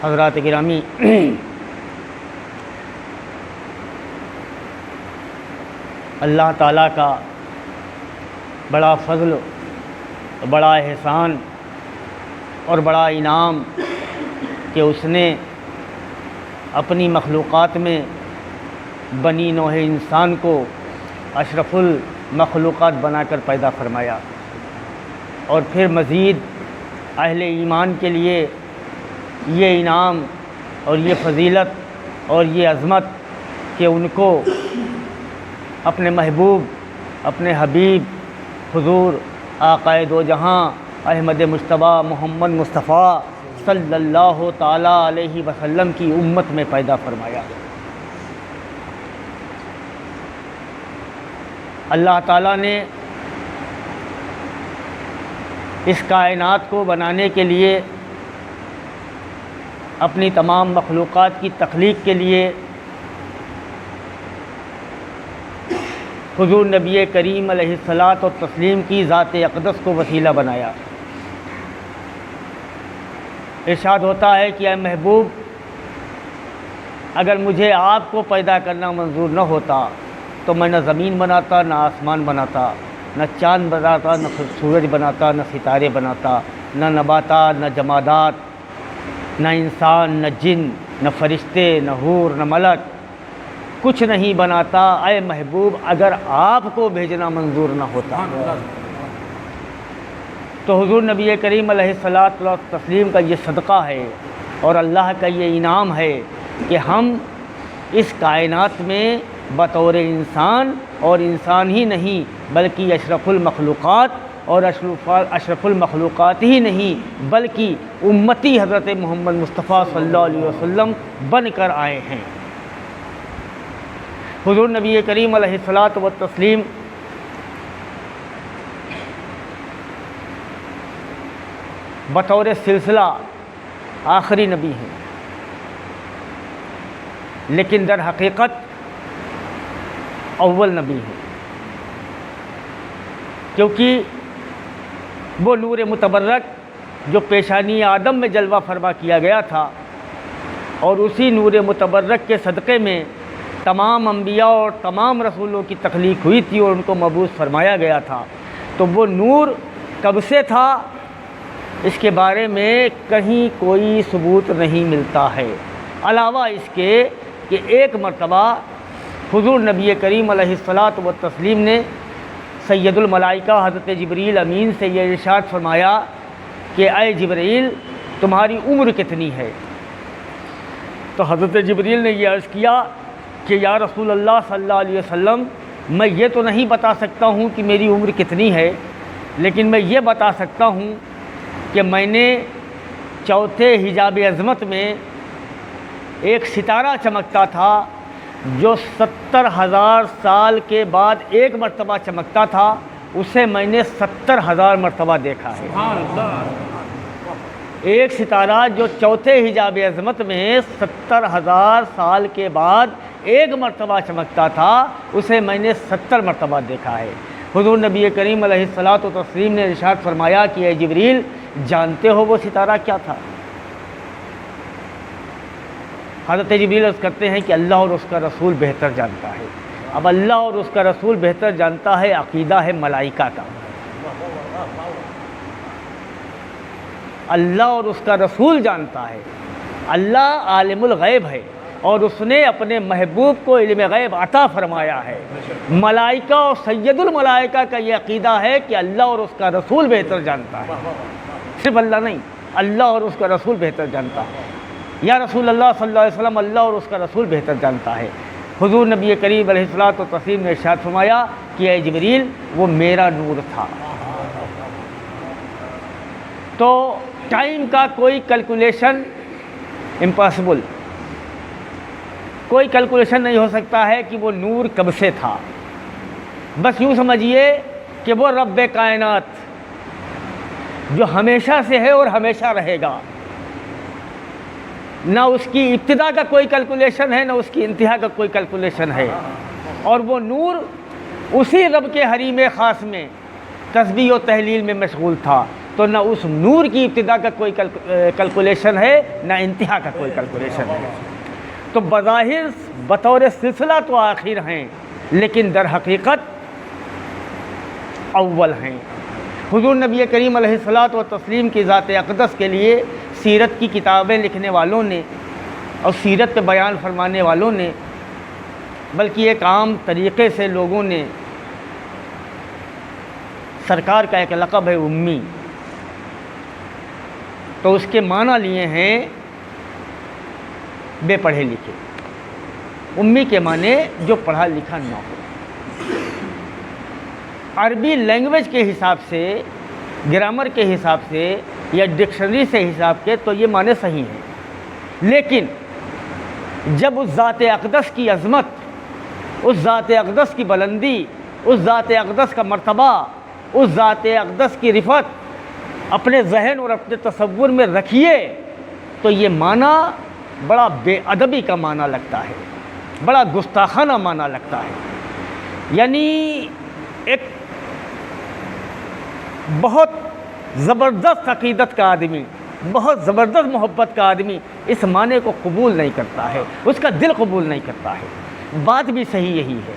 حضرات گرامی، اللہ تعالیٰ کا بڑا فضل، بڑا احسان اور بڑا انعام کہ اس نے اپنی مخلوقات میں بنی نوع انسان کو اشرف المخلوقات بنا کر پیدا فرمایا، اور پھر مزید اہل ایمان کے لیے یہ انعام اور یہ فضیلت اور یہ عظمت کہ ان کو اپنے محبوب، اپنے حبیب حضور آقائے دو جہاں احمد مجتبیٰ محمد مصطفیٰ صلی اللہ تعالیٰ علیہ وسلم کی امت میں پیدا فرمایا۔ اللہ تعالیٰ نے اس کائنات کو بنانے کے لیے، اپنی تمام مخلوقات کی تخلیق کے لیے حضور نبی کریم علیہ الصلاۃ والتسلیم کی ذات اقدس کو وسیلہ بنایا۔ ارشاد ہوتا ہے کہ اے محبوب، اگر مجھے آپ کو پیدا کرنا منظور نہ ہوتا تو میں نہ زمین بناتا، نہ آسمان بناتا، نہ چاند بناتا، نہ سورج بناتا، نہ ستارے بناتا، نہ نباتات، نہ جمادات، نہ انسان، نہ جن، نہ فرشتے، نہ حور، نہ ملک، کچھ نہیں بناتا اے محبوب اگر آپ کو بھیجنا منظور نہ ہوتا۔ تو حضور نبی کریم علیہ الصلاۃ والتسلیم کا یہ صدقہ ہے اور اللہ کا یہ انعام ہے کہ ہم اس کائنات میں بطور انسان، اور انسان ہی نہیں بلکہ اشرف المخلوقات، اور اشرف المخلوقات ہی نہیں بلکہ امتی حضرت محمد مصطفیٰ صلی اللہ علیہ وسلم بن کر آئے ہیں۔ حضور نبی کریم علیہ الصلاۃ والتسلیم بطور سلسلہ آخری نبی ہیں، لیکن در حقیقت اول نبی ہیں، کیونکہ وہ نور متبرک جو پیشانی آدم میں جلوہ فرما کیا گیا تھا، اور اسی نور متبرک کے صدقے میں تمام انبیاء اور تمام رسولوں کی تخلیق ہوئی تھی اور ان کو مبعوث فرمایا گیا تھا۔ تو وہ نور کب سے تھا اس کے بارے میں کہیں کوئی ثبوت نہیں ملتا ہے، علاوہ اس کے کہ ایک مرتبہ حضور نبی کریم علیہ الصلاۃ والتسلیم نے سید الملائکہ حضرت جبریل امین سے یہ ارشاد فرمایا کہ اے جبریل تمہاری عمر کتنی ہے؟ تو حضرت جبریل نے یہ عرض کیا کہ یا رسول اللہ صلی اللہ علیہ وسلم، میں یہ تو نہیں بتا سکتا ہوں کہ میری عمر کتنی ہے، لیکن میں یہ بتا سکتا ہوں کہ میں نے چوتھے حجاب عظمت میں ایک ستارہ چمکتا تھا جو 70,000 سال کے بعد ایک مرتبہ چمکتا تھا، اسے میں نے 70,000 مرتبہ دیکھا ہے۔ ایک ستارہ جو چوتھے حجاب عظمت میں 70,000 سال کے بعد ایک مرتبہ چمکتا تھا، اسے میں نے 70 مرتبہ دیکھا ہے۔ حضور نبی کریم علیہ الصلاۃ والتسلیم نے ارشاد فرمایا کہ اے جبریل جانتے ہو وہ ستارہ کیا تھا؟ حضرت جبریل عرض کرتے ہیں کہ اللہ اور اس کا رسول بہتر جانتا ہے۔ اب اللہ اور اس کا رسول بہتر جانتا ہے، عقیدہ ہے ملائکہ کا۔ اللہ اور اس کا رسول جانتا ہے، اللہ عالم الغیب ہے اور اس نے اپنے محبوب کو علم غیب عطا فرمایا ہے۔ ملائکہ اور سید الملائکہ کا یہ عقیدہ ہے کہ اللہ اور اس کا رسول بہتر جانتا ہے، صرف اللہ نہیں، اللہ اور اس کا رسول بہتر جانتا ہے۔ یا رسول اللہ صلی اللہ علیہ وسلم، اللہ اور اس کا رسول بہتر جانتا ہے۔ حضور نبی کریم علیہ الصلاۃ والتسلیم نے ارشاد فرمایا کہ اے جبریل وہ میرا نور تھا۔ تو ٹائم کا کوئی کیلکولیشن امپاسبل، کوئی کیلکولیشن نہیں ہو سکتا ہے کہ وہ نور کب سے تھا۔ بس یوں سمجھیے کہ وہ رب کائنات جو ہمیشہ سے ہے اور ہمیشہ رہے گا، نہ اس کی ابتدا کا کوئی کیلکولیشن ہے، نہ اس کی انتہا کا کوئی کیلکولیشن ہے، اور وہ نور اسی رب کے حریم خاص میں تسبیح و تحلیل میں مشغول تھا، تو نہ اس نور کی ابتدا کا کوئی کیلکولیشن ہے، نہ انتہا کا کوئی کیلکولیشن ہے۔ تو بظاہر بطور سلسلہ تو آخر ہیں، لیکن در حقیقت اول ہیں۔ حضور نبی کریم علیہ الصلاۃ والتسلیم کی ذات اقدس کے لیے سیرت کی کتابیں لکھنے والوں نے اور سیرت پہ بیان فرمانے والوں نے، بلکہ ایک عام طریقے سے لوگوں نے سرکار کا ایک لقب ہے امی، تو اس کے معنی لیے ہیں بے پڑھے لکھے۔ امی کے معنی جو پڑھا لکھا نہ ہو۔ عربی لینگویج کے حساب سے، گرامر کے حساب سے یا ڈکشنری سے حساب کے تو یہ معنی صحیح ہیں، لیکن جب اس ذات اقدس کی عظمت، اس ذات اقدس کی بلندی، اس ذات اقدس کا مرتبہ، اس ذات اقدس کی رفعت اپنے ذہن اور اپنے تصور میں رکھیے تو یہ معنی بڑا بے ادبی کا معنی لگتا ہے، بڑا گستاخانہ معنی لگتا ہے۔ یعنی ایک بہت زبردست عقیدت کا آدمی، بہت زبردست محبت کا آدمی اس معنی کو قبول نہیں کرتا ہے، اس کا دل قبول نہیں کرتا ہے۔ بات بھی صحیح یہی ہے،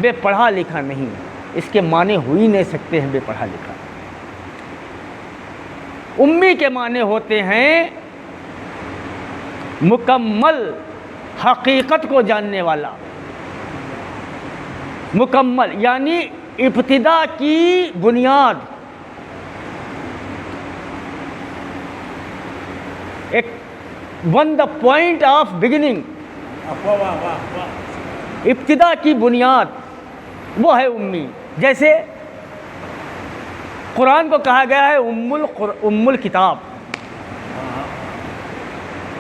بے پڑھا لکھا نہیں، اس کے معنی ہو ہی نہیں سکتے ہیں بے پڑھا لکھا۔ امی کے معنی ہوتے ہیں مکمل حقیقت کو جاننے والا، مکمل یعنی ابتدا کی بنیاد، ایک one the point of beginning, ابتدا کی بنیاد وہ ہے امی۔ جیسے قرآن کو کہا گیا ہے ام الکتاب،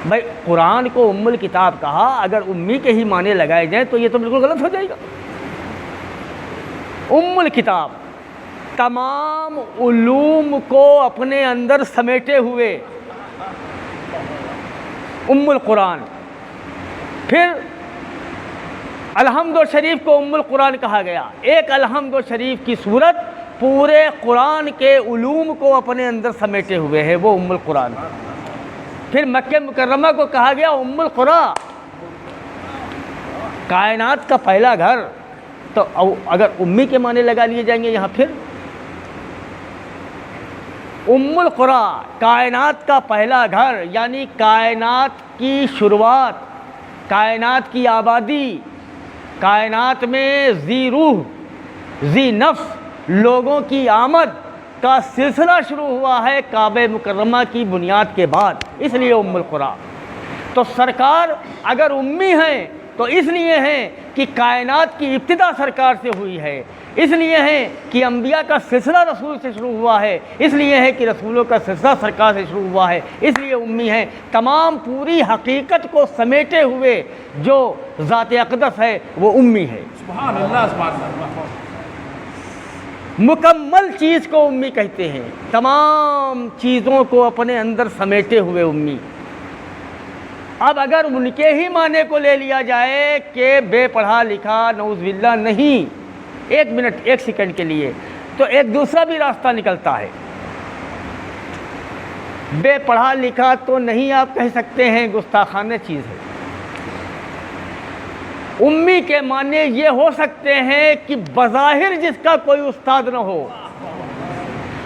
بھائی قرآن کو ام الکتاب کہا، اگر امی کے ہی معنی لگائے جائیں تو یہ تو بالکل غلط ہو جائے گا۔ ام الکتاب تمام علوم کو اپنے اندر سمیٹے ہوئے ام القرآن۔ پھر الحمد شریف کو ام القرآن کہا گیا، ایک الحمد شریف کی صورت پورے قرآن کے علوم کو اپنے اندر سمیٹے ہوئے ہے، وہ ام القرآن۔ پھر مکہ مکرمہ کو کہا گیا ام القری، کائنات کا پہلا گھر۔ تو اگر امی کے معنی لگا لیے جائیں گے یہاں، پھر ام القری کائنات کا پہلا گھر، یعنی کائنات کی شروعات، کائنات کی آبادی، کائنات میں ذی روح ذی نفس لوگوں کی آمد کا سلسلہ شروع ہوا ہے کعبہ مکرمہ کی بنیاد کے بعد، اس لیے ام القری۔ تو سرکار اگر امی ہیں تو اس لیے ہیں کہ کائنات کی ابتدا سرکار سے ہوئی ہے، اس لیے ہے کہ انبیاء کا سلسلہ رسول سے شروع ہوا ہے، اس لیے ہے کہ رسولوں کا سلسلہ سرکار سے شروع ہوا ہے، اس لیے امی ہیں۔ تمام پوری حقیقت کو سمیٹے ہوئے جو ذات اقدس ہے وہ امی ہے۔ سبحان اللہ، سبحان اللہ۔ مکمل چیز کو امی کہتے ہیں، تمام چیزوں کو اپنے اندر سمیٹے ہوئے امی۔ اب اگر ان کے ہی معنی کو لے لیا جائے کہ بے پڑھا لکھا نعوذ باللہ نہیں، ایک منٹ ایک سیکنڈ کے لیے، تو ایک دوسرا بھی راستہ نکلتا ہے۔ بے پڑھا لکھا تو نہیں آپ کہہ سکتے ہیں، گستاخانہ چیز ہے۔ امی کے معنی یہ ہو سکتے ہیں کہ بظاہر جس کا کوئی استاد نہ ہو،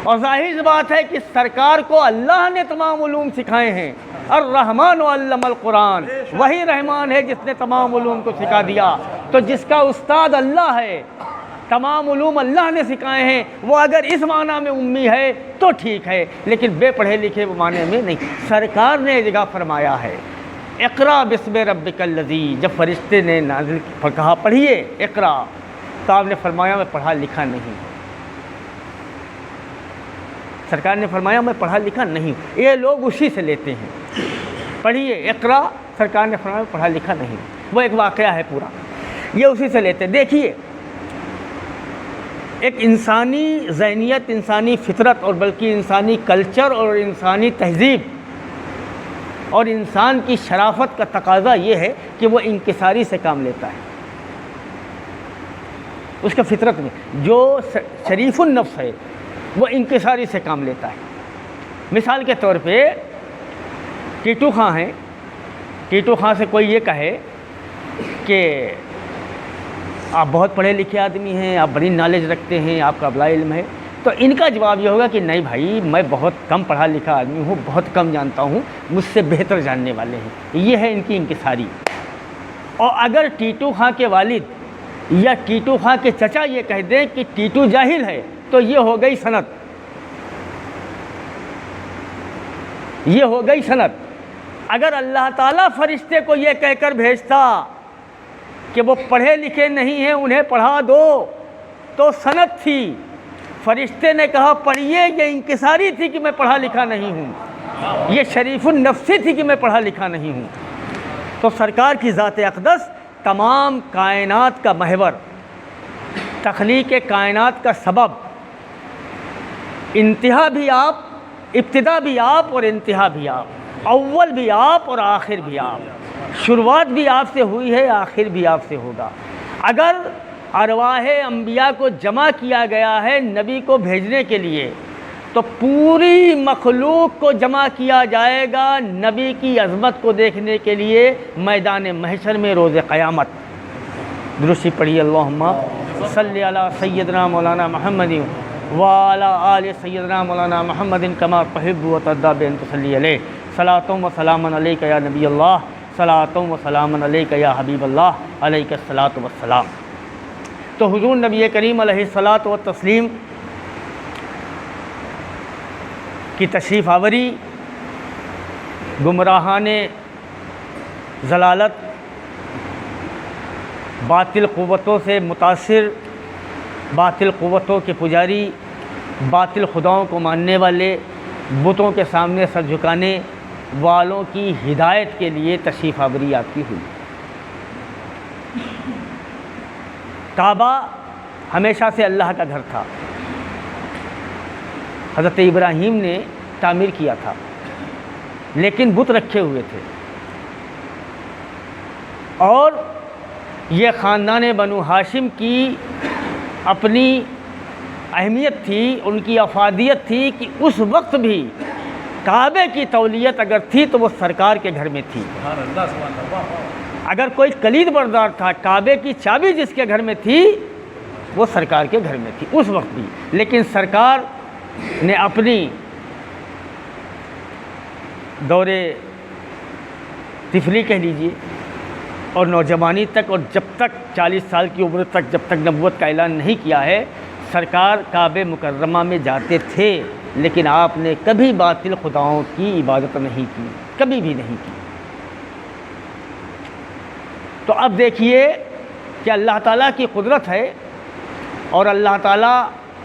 اور ظاہر سی بات ہے کہ سرکار کو اللہ نے تمام علوم سکھائے ہیں۔ الرحمن علم القرآن، وہی رحمان ہے جس نے تمام علوم کو سکھا دیا۔ تو جس کا استاد اللہ ہے، تمام علوم اللہ نے سکھائے ہیں، وہ اگر اس معنی میں امی ہے تو ٹھیک ہے، لیکن بے پڑھے لکھے وہ معنی میں نہیں۔ سرکار نے جگہ فرمایا ہے اقرا بسم ربک الذی، جب فرشتے نے نازل کہا پڑھیے اقرا، تو آپ نے فرمایا میں پڑھا لکھا نہیں۔ سرکار نے فرمایا میں پڑھا لکھا نہیں۔ یہ لوگ اسی سے لیتے ہیں، پڑھیے اقرا، سرکار نے فرمایا پڑھا لکھا نہیں، وہ ایک واقعہ ہے پورا، یہ اسی سے لیتے ہیں۔ دیکھیے ایک انسانی ذہنیت، انسانی فطرت، اور بلکہ انسانی کلچر اور انسانی تہذیب اور انسان کی شرافت کا تقاضا یہ ہے کہ وہ انکساری سے کام لیتا ہے۔ اس کا فطرت میں جو شریف النفس ہے، وہ انکساری سے کام لیتا ہے۔ مثال کے طور پہ ٹیٹو خاں ہیں، ٹیٹو خاں سے کوئی یہ کہے کہ آپ بہت پڑھے لکھے آدمی ہیں، آپ بڑی نالج رکھتے ہیں، آپ کا بڑا علم ہے، تو ان کا جواب یہ ہوگا کہ نہیں بھائی، میں بہت کم پڑھا لکھا آدمی ہوں، بہت کم جانتا ہوں، مجھ سے بہتر جاننے والے ہیں۔ یہ ہے ان کی انکساری۔ اور اگر ٹیٹو خاں کے والد یا ٹیٹو خاں کے چچا یہ کہہ دیں کہ ٹیٹو جاہل ہے، تو یہ ہو گئی سند، یہ ہو گئی سند۔ اگر اللہ تعالیٰ فرشتے کو یہ کہہ کر بھیجتا کہ وہ پڑھے لکھے نہیں ہیں، انہیں پڑھا دو، تو سند تھی۔ فرشتے نے کہا پڑھیے، یہ انکساری تھی کہ میں پڑھا لکھا نہیں ہوں، یہ شریف النفسی تھی کہ میں پڑھا لکھا نہیں ہوں۔ تو سرکار کی ذات اقدس تمام کائنات کا محور، تخلیق کائنات کا سبب، انتہا بھی آپ، ابتدا بھی آپ اور انتہا بھی آپ، اول بھی آپ اور آخر بھی آپ، شروعات بھی آپ سے ہوئی ہے، آخر بھی آپ سے ہوگا۔ اگر ارواح انبیاء کو جمع کیا گیا ہے نبی کو بھیجنے کے لیے، تو پوری مخلوق کو جمع کیا جائے گا نبی کی عظمت کو دیکھنے کے لیے میدان محشر میں روز قیامت۔ درستی پڑھی اللہم صلی علی سیدنا مولانا محمد وعلی آل سیدنا مولانا محمد کما تحب و ترضی بأن تصلی علیہ۔ صلاۃ و سلام علیک یا نبی اللہ، صلاۃ و سلام علیک یا حبیب اللہ، علیک الصلاۃ والسلام۔ تو حضور نبی کریم علیہ الصلاۃ والتسلیم کی تشریف آوری گمراہان ضلالت، باطل قوتوں سے متاثر، باطل قوتوں کے پجاری، باطل خداؤں کو ماننے والے، بتوں کے سامنے سر جھکانے والوں کی ہدایت کے لیے تشریف آوری آپ کی ہوئی۔ کعبہ ہمیشہ سے اللہ کا گھر تھا، حضرت ابراہیم نے تعمیر کیا تھا، لیکن بت رکھے ہوئے تھے، اور یہ خاندان بنو ہاشم کی اپنی اہمیت تھی، ان کی افادیت تھی کہ اس وقت بھی کعبے کی تولیت اگر تھی تو وہ سرکار کے گھر میں تھی۔ سبحان اللہ، سبحان اللہ۔ اگر کوئی کلید بردار تھا، کعبے کی چابی جس کے گھر میں تھی وہ سرکار کے گھر میں تھی اس وقت بھی۔ لیکن سرکار نے اپنی دور طفلی کہہ لیجئے اور نوجوانی تک، اور جب تک 40 سال کی عمر تک، جب تک نبوت کا اعلان نہیں کیا ہے، سرکار کعبہ مکرمہ میں جاتے تھے، لیکن آپ نے کبھی باطل خداؤں کی عبادت نہیں کی، کبھی بھی نہیں کی۔ تو اب دیکھیے کہ اللہ تعالیٰ کی قدرت ہے، اور اللہ تعالیٰ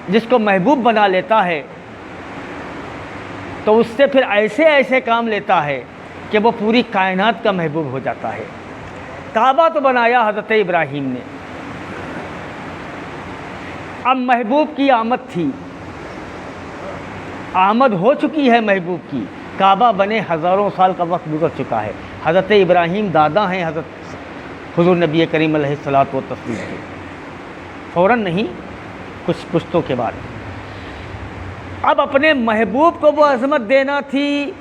جس کو محبوب بنا لیتا ہے تو اس سے پھر ایسے ایسے کام لیتا ہے کہ وہ پوری کائنات کا محبوب ہو جاتا ہے۔ کعبہ تو بنایا حضرت ابراہیم نے، اب محبوب کی آمد تھی، آمد ہو چکی ہے محبوب کی، کعبہ بنے ہزاروں سال کا وقت گزر چکا ہے۔ حضرت ابراہیم دادا ہیں حضرت حضور نبی کریم علیہ الصلاۃ والتسلیم کے، فوراً نہیں، کچھ پشتوں کے بعد۔ اب اپنے محبوب کو وہ عظمت دینا تھی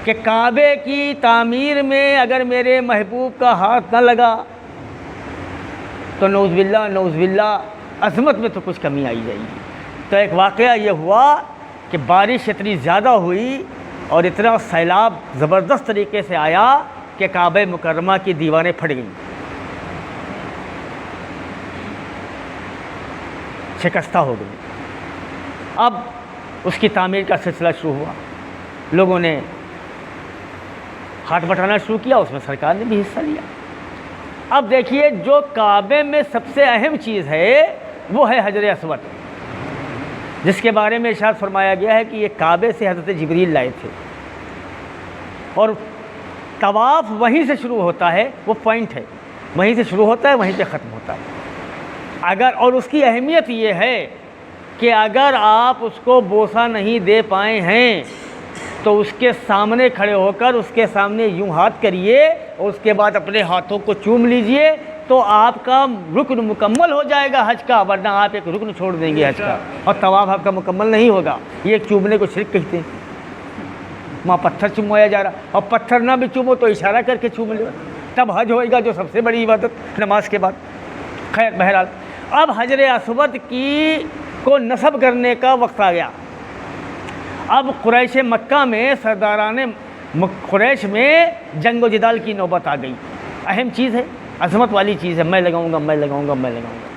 کہ کعبے کی تعمیر میں اگر میرے محبوب کا ہاتھ نہ لگا تو نعوذ باللہ عظمت میں تو کچھ کمی آئی جائے گی۔ تو ایک واقعہ یہ ہوا کہ بارش اتنی زیادہ ہوئی اور اتنا سیلاب زبردست طریقے سے آیا کہ کعبہ مکرمہ کی دیواریں پھٹ گئیں، شکستہ ہو گئی۔ اب اس کی تعمیر کا سلسلہ شروع ہوا، لوگوں نے ہاتھ بٹانا شروع کیا، اس میں سرکار نے بھی حصہ لیا۔ اب دیکھیے جو کعبے میں سب سے اہم چیز ہے وہ ہے حجر اسود، جس کے بارے میں ارشاد فرمایا گیا ہے کہ یہ کعبے سے حضرت جبریل لائے تھے، اور طواف وہیں سے شروع ہوتا ہے، وہ پوائنٹ ہے، وہیں سے شروع ہوتا ہے وہیں پہ ختم ہوتا ہے۔ اور اس کی اہمیت یہ ہے کہ اگر آپ اس کو بوسہ نہیں دے پائے ہیں تو اس کے سامنے کھڑے ہو کر اس کے سامنے یوں ہاتھ کریے، اور اس کے بعد اپنے ہاتھوں کو چوم لیجئے تو آپ کا رکن مکمل ہو جائے گا حج کا، ورنہ آپ ایک رکن چھوڑ دیں گے حج کا اور طواف آپ کا مکمل نہیں ہوگا۔ یہ ایک چومنے کو شرک کہتے ہیں، وہاں پتھر چوموایا جا رہا، اور پتھر نہ بھی چومو تو اشارہ کر کے چوم لو، تب حج ہوئے گا، جو سب سے بڑی عبادت نماز کے بعد۔ خیر بہرحال اب حجر اسود کی کو نصب کرنے کا وقت آ گیا۔ اب قریش مکہ میں سرداران قریش میں جنگ و جدال کی نوبت آ گئی۔ اہم چیز ہے، عظمت والی چیز ہے، میں لگاؤں گا، میں لگاؤں گا، میں لگاؤں گا۔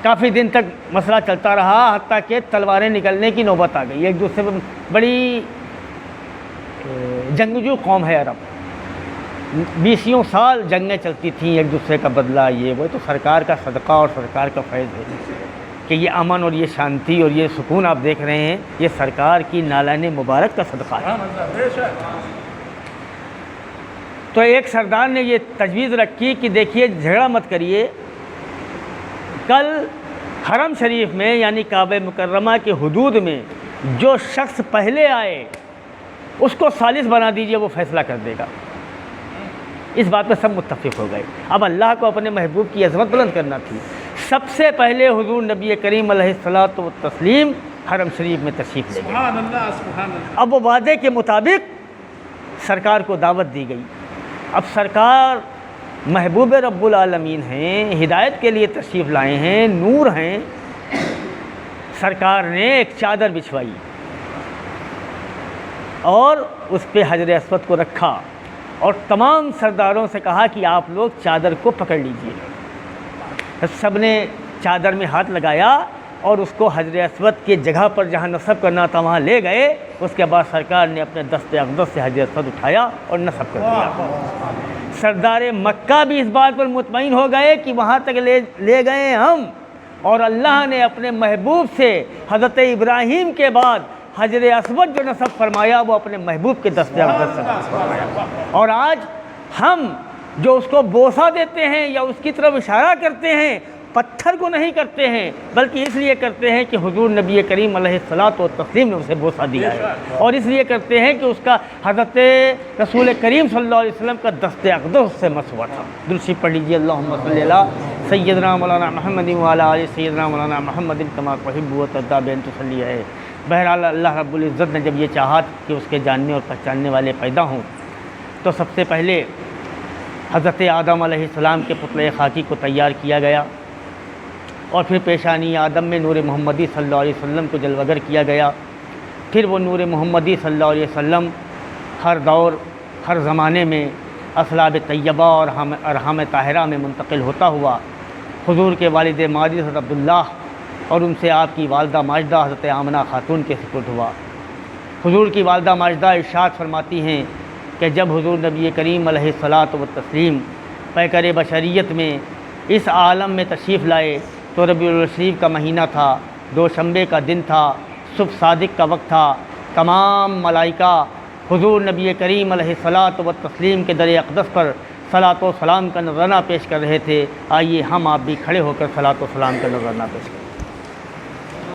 کافی دن تک مسئلہ چلتا رہا، حتیٰ کہ تلواریں نکلنے کی نوبت آ گئی۔ ایک دوسرے پر بڑی جنگجو قوم ہے عرب، 20 سال جنگیں چلتی تھیں، ایک دوسرے کا بدلہ، یہ وہ تو سرکار کا صدقہ اور سرکار کا فیض ہے کہ یہ امن اور یہ شانتی اور یہ سکون آپ دیکھ رہے ہیں، یہ سرکار کی نالان مبارک کا صدقہ ہے۔ سبحان اللہ، بے شک۔ تو ایک سردار نے یہ تجویز رکھی کہ دیکھیے جھگڑا مت کریے، کل حرم شریف میں یعنی کعبہ مکرمہ کے حدود میں جو شخص پہلے آئے اس کو ثالث بنا دیجئے، وہ فیصلہ کر دے گا۔ اس بات پہ سب متفق ہو گئے۔ اب اللہ کو اپنے محبوب کی عظمت بلند کرنا تھی۔ سب سے پہلے حضور نبی کریم علیہ الصلوۃ والتسلیم حرم شریف میں تشریف لے گئے۔ سبحان اللہ، سبحان اللہ۔ اب وہ وعدے کے مطابق سرکار کو دعوت دی گئی۔ اب سرکار محبوب رب العالمین ہیں، ہدایت کے لیے تشریف لائے ہیں، نور ہیں۔ سرکار نے ایک چادر بچھوائی اور اس پہ حجر اسود کو رکھا اور تمام سرداروں سے کہا کہ آپ لوگ چادر کو پکڑ لیجئے۔ سب نے چادر میں ہاتھ لگایا اور اس کو حجر اسود کی جگہ پر جہاں نصب کرنا تھا وہاں لے گئے۔ اس کے بعد سرکار نے اپنے دست اقدس سے حجر اسود اٹھایا اور نصب کر دیا۔ سردار مکہ بھی اس بات پر مطمئن ہو گئے کہ وہاں تک لے گئے ہم، اور اللہ نے اپنے محبوب سے حضرت ابراہیم کے بعد حجر اسود جو نصب فرمایا وہ اپنے محبوب کے دست اقدس سے نصب فرمایا۔ اور آج ہم جو اس کو بوسہ دیتے ہیں یا اس کی طرف اشارہ کرتے ہیں، پتھر کو نہیں کرتے ہیں، بلکہ اس لیے کرتے ہیں کہ حضور نبی کریم علیہ الصلوۃ والتسلیم نے اسے بوسہ دیا ہے، اور اس لیے کرتے ہیں کہ اس کا حضرت رسول کریم صلی اللہ علیہ وسلم کا دست اقدس سے مسوا تھا۔ درود شریف پڑھ لیجیے، اللہم صلی علی سیدنا مولانا محمد وعلی آل سیدنا مولانا محمد کما تحب و ترضی بان تصلی ہے۔ بہرحال اللہ رب العزت نے جب یہ چاہا کہ اس کے جاننے اور پہچاننے والے پیدا ہوں، تو سب سے پہلے حضرت آدم علیہ السلام کے پتلے خاکی کو تیار کیا گیا، اور پھر پیشانی آدم میں نور محمدی صلی اللہ علیہ وسلم کو جلوگر کیا گیا۔ پھر وہ نور محمدی صلی اللہ علیہ وسلم ہر دور ہر زمانے میں اصلاب طیبہ اور ارحام طاہرہ میں منتقل ہوتا ہوا حضور کے والد ماجد حضرت عبداللہ اور ان سے آپ کی والدہ ماجدہ حضرت آمنہ خاتون کے سپرد ہوا۔ حضور کی والدہ ماجدہ ارشاد فرماتی ہیں کہ جب حضور نبی کریم علیہ الصلوۃ والتسلیم پیکر بشریت میں اس عالم میں تشریف لائے تو ربیع الشریف کا مہینہ تھا، دوشنبے کا دن تھا، صبح صادق کا وقت تھا۔ تمام ملائکہ حضور نبی کریم علیہ الصلوۃ والتسلیم کے در اقدس پر صلاۃ و سلام کا نذرانہ پیش کر رہے تھے۔ آئیے ہم آپ بھی کھڑے ہو کر صلاۃ و سلام کا نذرانہ پیش کریں۔